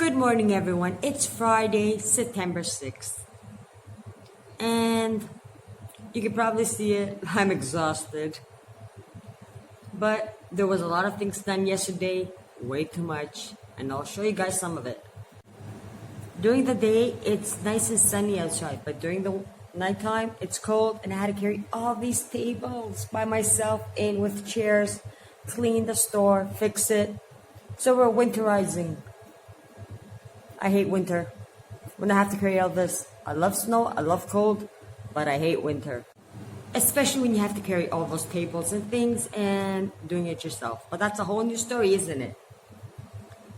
Good morning, everyone. It's Friday, September 6th. And you can probably see it. I'm exhausted. But there was a lot of things done yesterday, way too much. And I'll show you guys some of it. During the day, it's nice and sunny outside. But during the nighttime, it's cold. And I had to carry all these tables by myself in with chairs, clean the store, fix it. So we're winterizing. I hate winter. When I have to carry all this, I love snow, I love cold, but I hate winter. Especially when you have to carry all those tables and things and doing it yourself. But that's a whole new story, isn't it?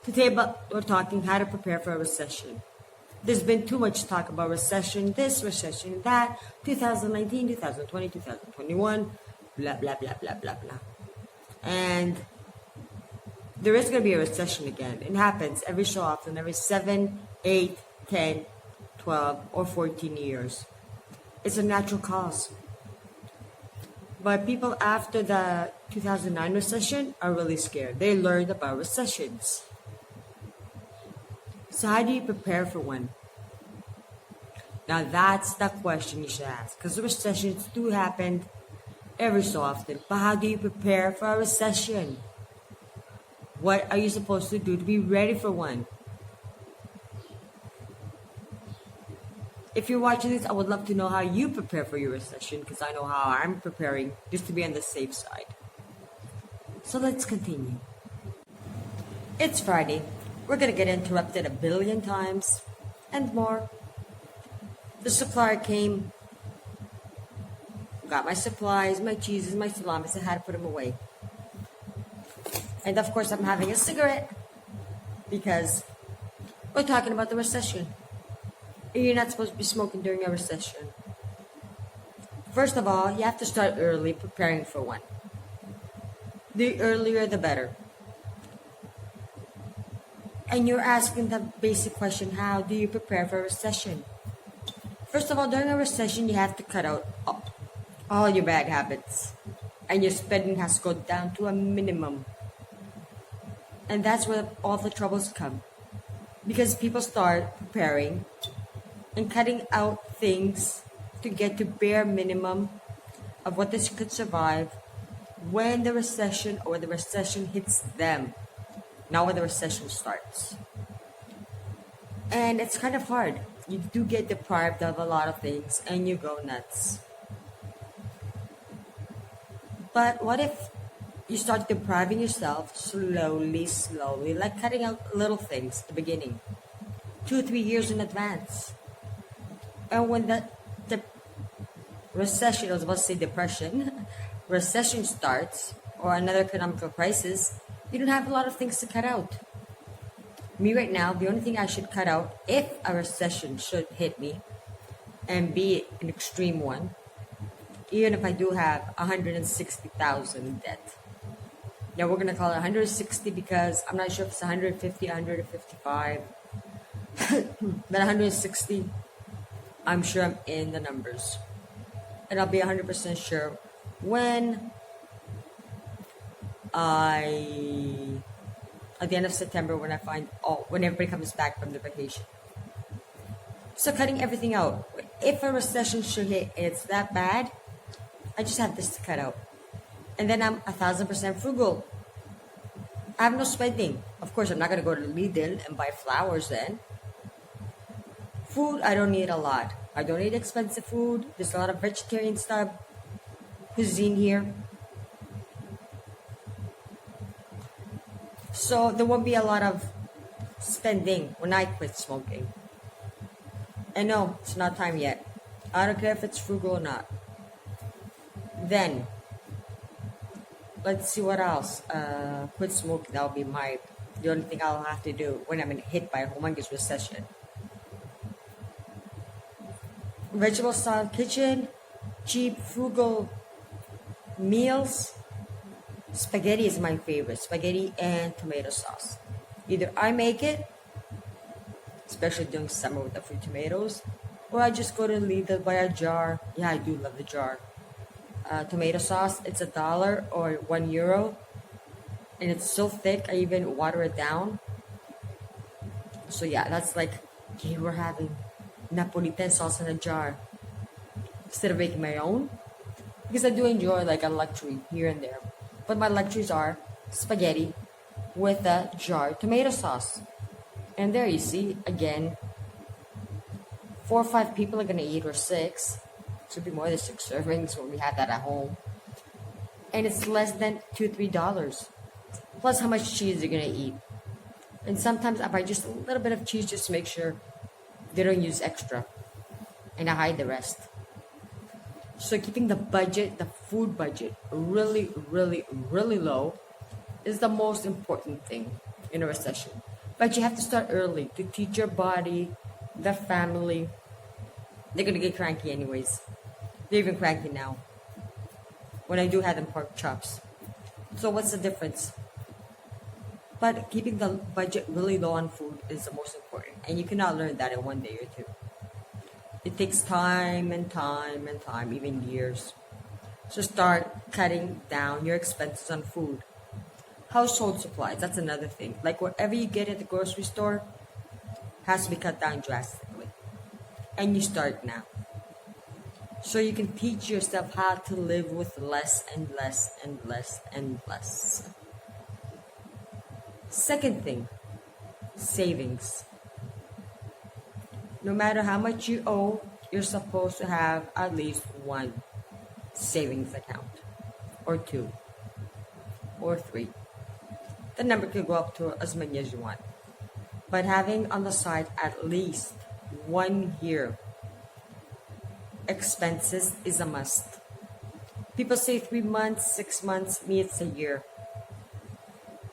Today we're talking how to prepare for a recession. There's been too much talk about recession, this, recession, that, 2019, 2020, 2021, blah, blah, blah, blah, blah, blah. And there is going to be a recession again. It happens every so often, every 7, 8, 10, 12, or 14 years. It's a natural cause. But people after the 2009 recession are really scared. They learned about recessions. So how do you prepare for one? Now that's the question you should ask. Because recessions do happen every so often. But how do you prepare for a recession? What are you supposed to do to be ready for one? If you're watching this, I would love to know how you prepare for your recession because I know how I'm preparing just to be on the safe side. So let's continue. It's Friday. We're going to get interrupted a billion times and more. The supplier came, got my supplies, my cheeses, my salamis, and had to put them away. And of course, I'm having a cigarette because we're talking about the recession. And you're not supposed to be smoking during a recession. First of all, you have to start early preparing for one. The earlier, the better. And you're asking the basic question, how do you prepare for a recession? First of all, during a recession, you have to cut out all your bad habits. And your spending has to go down to a minimum. And that's where all the troubles come. Because people start preparing and cutting out things to get to bare minimum of what they could survive when the recession or the recession hits them. Not when the recession starts. And it's kind of hard. You do get deprived of a lot of things and you go nuts. But what if you start depriving yourself slowly, like cutting out little things at the beginning, 2-3 years in advance. And when the recession, I was about to say depression, recession starts, or another economical crisis, you don't have a lot of things to cut out. Me right now, the only thing I should cut out, if a recession should hit me, and be an extreme one, even if I do have 160,000 in debt. Now we're going to call it 160 because I'm not sure if it's 150, 155. But 160, I'm sure I'm in the numbers. And I'll be 100% sure when at the end of September, when when everybody comes back from the vacation. So cutting everything out. If a recession should hit and it's that bad, I just have this to cut out. And then I'm 1,000% frugal. I have no spending. Of course, I'm not going to go to Lidl and buy flowers then. Food, I don't need a lot. I don't need expensive food. There's a lot of vegetarian stuff, cuisine here. So there won't be a lot of spending when I quit smoking. And no, it's not time yet. I don't care if it's frugal or not. Then, let's see what else. Quit smoking. That'll be the only thing I'll have to do when I'm hit by a humongous recession. Vegetable style kitchen, cheap, frugal meals. Spaghetti is my favorite. Spaghetti and tomato sauce. Either I make it, especially during summer with the free tomatoes, or I just go to Lidl, buy a jar. Yeah, I do love the jar. Tomato sauce, it's $1 or €1, and it's so thick I even water it down. So yeah, that's like, okay, we're having Napolitan sauce in a jar instead of making my own. Because I do enjoy like a luxury here and there. But my luxuries are spaghetti with a jar tomato sauce. And there you see, again, 4 or 5 people are gonna eat, or six. Should be more than 6 servings when we have that at home. And it's less than $2, $3. Plus how much cheese you're gonna eat. And sometimes I buy just a little bit of cheese just to make sure they don't use extra. And I hide the rest. So keeping the budget, the food budget, really, really, really low is the most important thing in a recession. But you have to start early to teach your body, the family. They're gonna get cranky anyways. They're even cranky now. When I do have them pork chops. So what's the difference? But keeping the budget really low on food is the most important. And you cannot learn that in one day or two. It takes time and time and time, even years. So start cutting down your expenses on food. Household supplies, that's another thing. Like whatever you get at the grocery store has to be cut down drastically. And you start now. So you can teach yourself how to live with less and less and less and less. Second thing, savings. No matter how much you owe, you're supposed to have at least one savings account, or two, or three. The number could go up to as many as you want. But having on the side at least 1 year expenses is a must. People say 3 months, 6 months, me it's a year.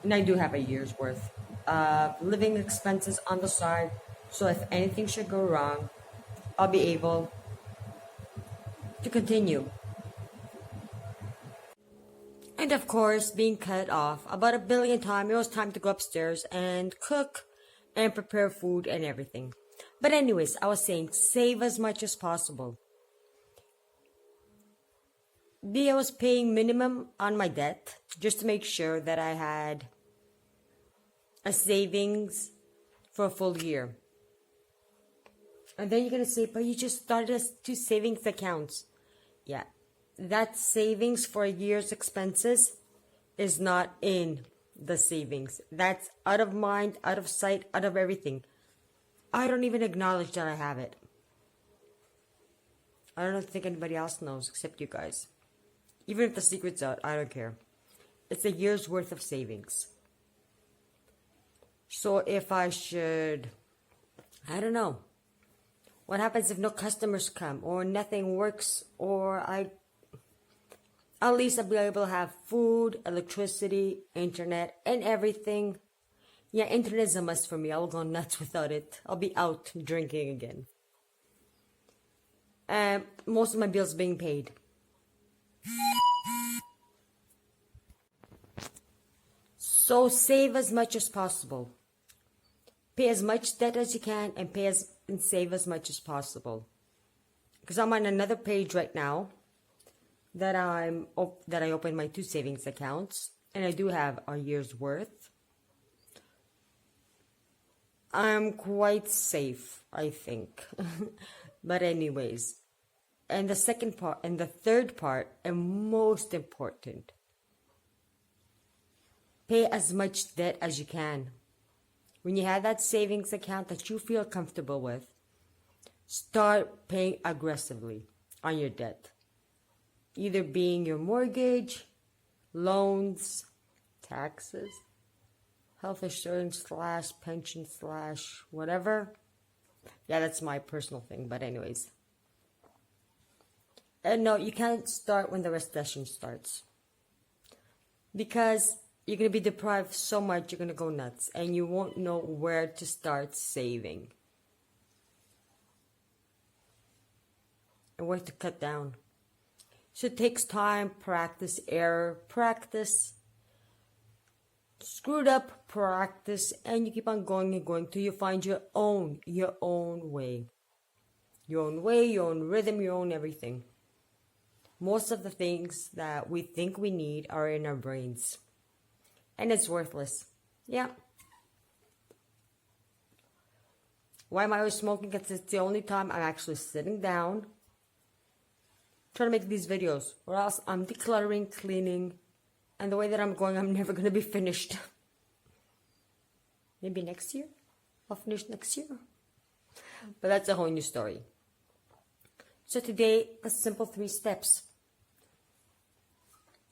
And I do have a year's worth of living expenses on the side. So if anything should go wrong, I'll be able to continue. And of course, being cut off about a billion times, it was time to go upstairs and cook and prepare food and everything. But anyways, I was saying save as much as possible. I was paying minimum on my debt just to make sure that I had a savings for a full year. And then you're going to say, but you just started as 2 savings accounts. Yeah, that savings for a year's expenses is not in the savings. That's out of mind, out of sight, out of everything. I don't even acknowledge that I have it. I don't think anybody else knows except you guys. Even if the secret's out, I don't care. It's a year's worth of savings. So if I should, I don't know. What happens if no customers come or nothing works, or at least I'll be able to have food, electricity, internet, and everything. Yeah, internet is a must for me. I will go nuts without it. I'll be out drinking again. Most of my bills being paid. So save as much as possible. Pay as much debt as you can and and save as much as possible. Because I'm on another page right now that I opened my 2 savings accounts, and I do have a year's worth. I'm quite safe, I think. But anyways, and the second part and the third part, and most important, pay as much debt as you can. When you have that savings account that you feel comfortable with, start paying aggressively on your debt. Either being your mortgage, loans, taxes, health insurance / pension / whatever. Yeah, that's my personal thing, but anyways. And no, you can't start when the recession starts. Because you're going to be deprived so much, you're going to go nuts. And you won't know where to start saving. And where to cut down. So it takes time, practice, error, practice. Screwed up, practice. And you keep on going and going till you find your own way. Your own way, your own rhythm, your own everything. Most of the things that we think we need are in our brains. And it's worthless. Yeah. Why am I always smoking? Because it's the only time I'm actually sitting down trying to make these videos, or else I'm decluttering, cleaning, and the way that I'm going, I'm never going to be finished. Maybe next year? I'll finish next year. But that's a whole new story. So today, a simple 3 steps.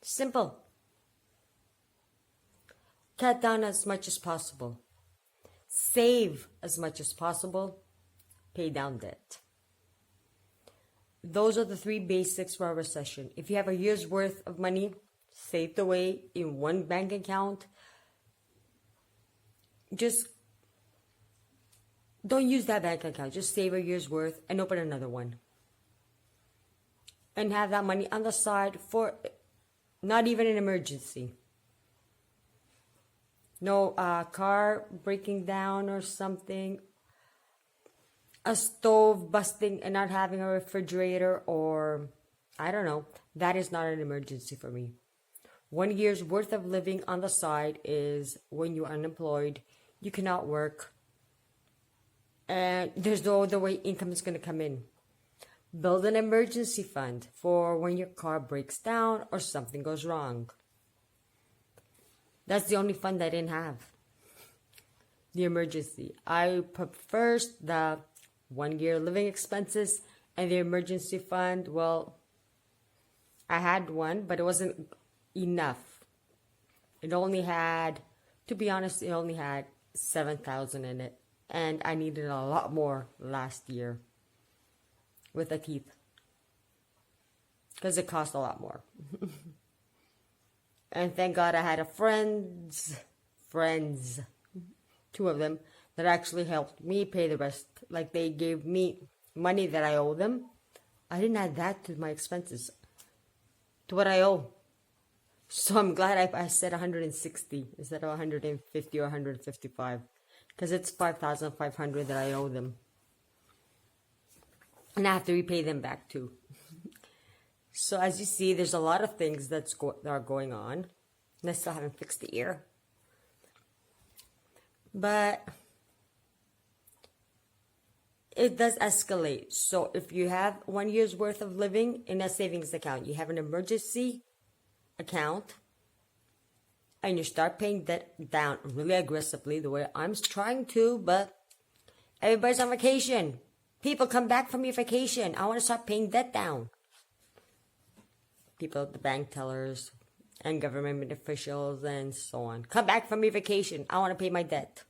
Simple. Cut down as much as possible. Save as much as possible. Pay down debt. Those are the 3 basics for a recession. If you have a year's worth of money saved away in one bank account, just don't use that bank account. Just save a year's worth and open another one. And have that money on the side for not even an emergency. No car breaking down or something. A stove busting and not having a refrigerator, or I don't know. That is not an emergency for me. 1 year's worth of living on the side is when you're unemployed, you cannot work, and there's no other way income is going to come in. Build an emergency fund for when your car breaks down or something goes wrong. That's the only fund I didn't have. The emergency. I put first the 1 year living expenses and the emergency fund. Well, I had one, but it wasn't enough. It only had, to be honest, it only had 7,000 in it. And I needed a lot more last year with the teeth, because it cost a lot more. And thank God I had a friends, 2 of them, that actually helped me pay the rest. Like, they gave me money that I owe them. I didn't add that to my expenses, to what I owe. So I'm glad I said 160 instead of 150 or 155, because it's 5,500 that I owe them. And I have to repay them back too. So as you see, there's a lot of things that are going on. And I still haven't fixed the ear. But it does escalate. So if you have 1 year's worth of living in a savings account, you have an emergency account, and you start paying that down really aggressively, the way I'm trying to, but everybody's on vacation. People come back from your vacation. I want to start paying debt down. People, the bank tellers and government officials and so on. Come back from your vacation. I want to pay my debt.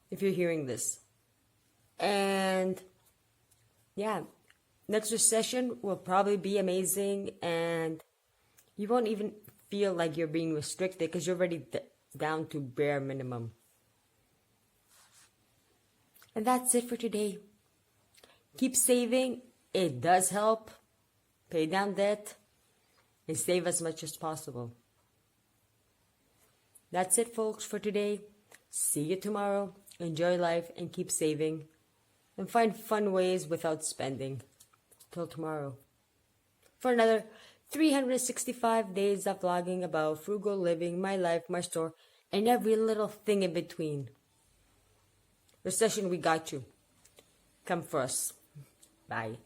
If you're hearing this. And yeah, next recession will probably be amazing, and you won't even feel like you're being restricted because you're already down to bare minimum. And that's it for today. Keep saving. It does help. Pay down debt and save as much as possible. That's it, folks, for today. See you tomorrow. Enjoy life and keep saving. And find fun ways without spending. Till tomorrow. For another 365 days of vlogging about frugal living, my life, my store, and every little thing in between. Recession, we got you. Come for us. Bye.